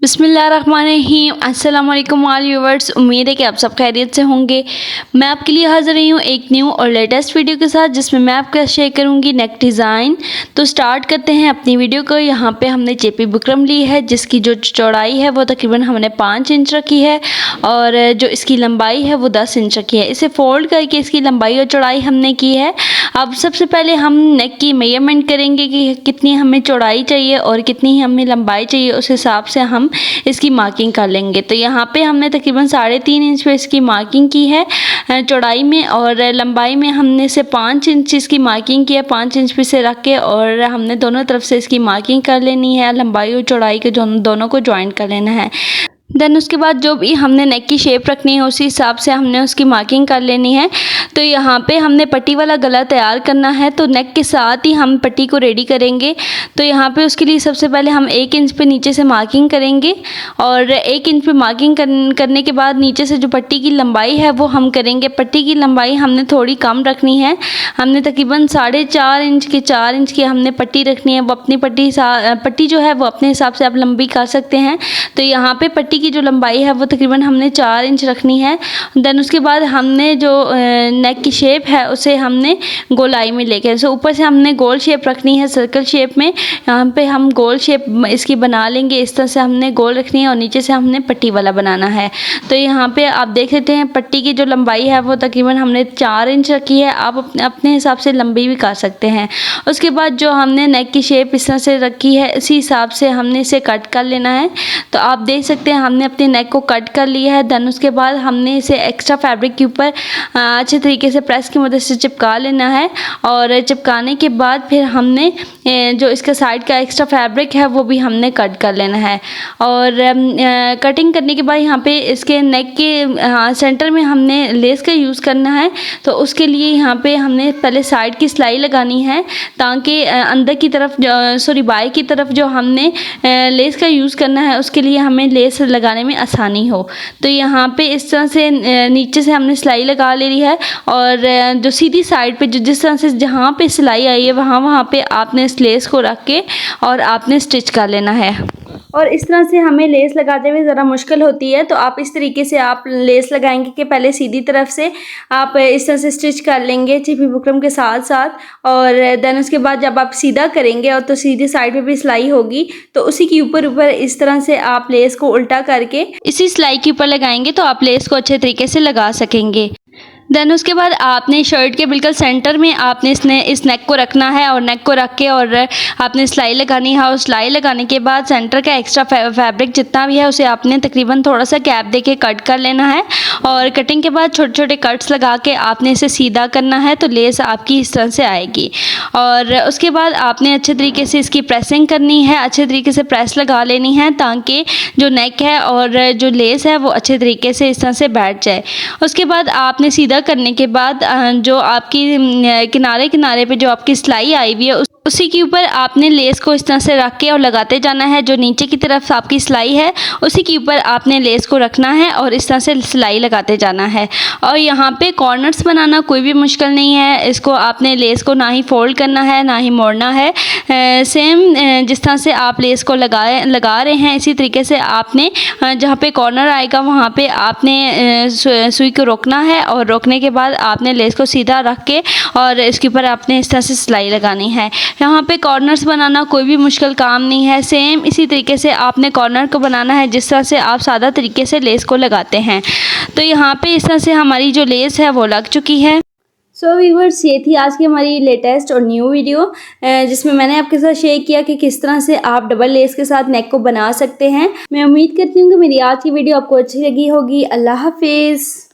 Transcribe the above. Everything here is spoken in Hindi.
बिस्मिल्लाहिर्रहमानिर्रहीम। अस्सलाम वालेकुम ऑल व्यूअर्स, उम्मीद है कि आप सब खैरियत से होंगे। मैं आपके लिए हाज़िर रही हूँ एक न्यू और लेटेस्ट वीडियो के साथ, जिसमें मैं आपके साथ शेयर करूँगी नेक डिज़ाइन। तो स्टार्ट करते हैं अपनी वीडियो को। यहाँ पे हमने चेपी बुकरम ली है, जिसकी जो चौड़ाई है वो तकरीबन हमने 5 इंच रखी है और जो इसकी लंबाई है वो 10 इंच रखी है। इसे फोल्ड करके इसकी लंबाई और चौड़ाई हमने की है। अब सबसे पहले हम नेक की मेजरमेंट करेंगे कि कितनी हमें चौड़ाई चाहिए और कितनी हमें लंबाई चाहिए, उस हिसाब से हम इसकी मार्किंग कर लेंगे। तो यहाँ पे हमने तकरीबन 3.5 इंच पे इसकी मार्किंग की है चौड़ाई में, और लंबाई में हमने से 5 इंच इसकी मार्किंग की है। 5 इंच पे से रख के और हमने दोनों तरफ से इसकी मार्किंग कर लेनी है। लंबाई और चौड़ाई के दोनों को ज्वाइन कर लेना है। देन उसके बाद जो भी हमने नेक की शेप रखनी है उसी हिसाब से हमने उसकी मार्किंग कर लेनी है। तो यहाँ पे हमने पट्टी वाला गला तैयार करना है, तो नेक के साथ ही हम पट्टी को रेडी करेंगे। तो यहाँ पे उसके लिए सबसे पहले हम 1 इंच पे नीचे से मार्किंग करेंगे और 1 इंच पे मार्किंग करने के बाद नीचे से जो पट्टी की लंबाई है वो हम करेंगे। पट्टी की लंबाई हमने थोड़ी कम रखनी है। हमने तकरीबन 4.5 इंच के 4 इंच की हमने पट्टी रखनी है। वो अपनी पट्टी जो है वो अपने हिसाब से आप लंबी कर सकते हैं। तो यहाँ पे पट्टी की जो लंबाई है वो तकरीबन हमने 4 इंच रखनी है। देन उसके बाद हमने जो नेक की शेप है उसे हमने गोलाई में लेके ऊपर से हमने गोल शेप रखनी है, सर्कल शेप में। यहाँ पे हम गोल शेप इसकी बना लेंगे। इस तरह से हमने गोल रखनी है और नीचे से हमने पट्टी वाला बनाना है। तो यहाँ पे आप देख सकते हैं पट्टी की जो लंबाई है वो तकरीबन हमने 4 इंच रखी है। आप अपने हिसाब से लंबी भी कर सकते हैं। उसके बाद जो हमने नेक की शेप इस तरह से रखी है, इसी हिसाब से हमने इसे कट कर लेना है। तो आप देख सकते हैं हमने अपने नेक को कट कर लिया है। देन उसके बाद हमने इसे एक्स्ट्रा फैब्रिक के ऊपर अच्छे तरीके से प्रेस की मदद से चिपका लेना है। और चिपकाने के बाद फिर हमने जो इसका साइड का एक्स्ट्रा फैब्रिक है वो भी हमने कट कर लेना है। और कटिंग करने के बाद यहाँ पे इसके नेक के सेंटर में हमने लेस का यूज़ करना है। तो उसके लिए यहाँ पे हमने पहले साइड की सिलाई लगानी है, ताकि अंदर की तरफ बाई की तरफ जो हमने लेस का यूज़ करना है उसके लिए हमें लेस लगाने में आसानी हो। तो यहाँ पे इस तरह से नीचे से हमने सिलाई लगा ले ली है और जो सीधी साइड पे जो जिस तरह से जहाँ पे सिलाई आई है वहाँ पे आपने इस लेस को रख के और आपने स्टिच कर लेना है। और इस तरह से हमें लेस लगाते हुए ज़रा मुश्किल होती है, तो आप इस तरीके से आप लेस लगाएंगे कि पहले सीधी तरफ से आप इस तरह से स्टिच कर लेंगे चेपी बुकरम के साथ साथ। और देन उसके बाद जब आप सीधा करेंगे और तो सीधी साइड पे भी सिलाई होगी, तो उसी के ऊपर इस तरह से आप लेस को उल्टा करके इसी सिलाई के ऊपर लगाएंगे तो आप लेस को अच्छे तरीके से लगा सकेंगे। देन उसके बाद आपने शर्ट के बिल्कुल सेंटर में आपने इस नेक को रखना है और नेक को रख के और आपने सिलाई लगानी है। और सिलाई लगाने के बाद सेंटर का एक्स्ट्रा फैब्रिक जितना भी है उसे आपने तकरीबन थोड़ा सा गैप देके कट कर लेना है। और कटिंग के बाद छोटे छोटे कट्स लगा के आपने इसे सीधा करना है, तो लेस आपकी इस तरह से आएगी। और उसके बाद आपने अच्छे तरीके से इसकी प्रेसिंग करनी है, अच्छे तरीके से प्रेस लगा लेनी है, ताकि जो नेक है और जो लेस है वो अच्छे तरीके से इस तरह से बैठ जाए। उसके बाद आपने सीधा करने के बाद जो आपकी किनारे किनारे पे जो आपकी सिलाई आई हुई है उसी के ऊपर आपने लेस को इस तरह से रख के और लगाते जाना है। जो नीचे की तरफ आपकी सिलाई है उसी के ऊपर आपने लेस को रखना है और इस तरह से सिलाई लगाते जाना है। और यहाँ पे कॉर्नर्स बनाना कोई भी मुश्किल नहीं है। इसको आपने लेस को ना ही फोल्ड करना है ना ही मोड़ना है। सेम जिस तरह से आप लेस को लगा रहे हैं इसी तरीके से आपने जहाँ पे कॉर्नर आएगा वहाँ पे आपने सुई को रोकना है। और रोकने के बाद आपने लेस को सीधा रख के और इसके ऊपर आपने इस तरह से सिलाई लगानी है। यहाँ पे कॉर्नर्स बनाना कोई भी मुश्किल काम नहीं है। सेम इसी तरीके से आपने कॉर्नर को बनाना है जिस तरह से आप सादा तरीके से लेस को लगाते हैं। तो यहाँ पे इस तरह से हमारी जो लेस है वो लग चुकी है। सो व्यूअर्स, ये थी आज की हमारी लेटेस्ट और न्यू वीडियो, जिसमें मैंने आपके साथ शेयर किया कि किस तरह से आप डबल लेस के साथ नेक को बना सकते हैं। मैं उम्मीद करती हूँ कि मेरी आज की वीडियो आपको अच्छी लगी होगी। अल्लाह हाफिज़।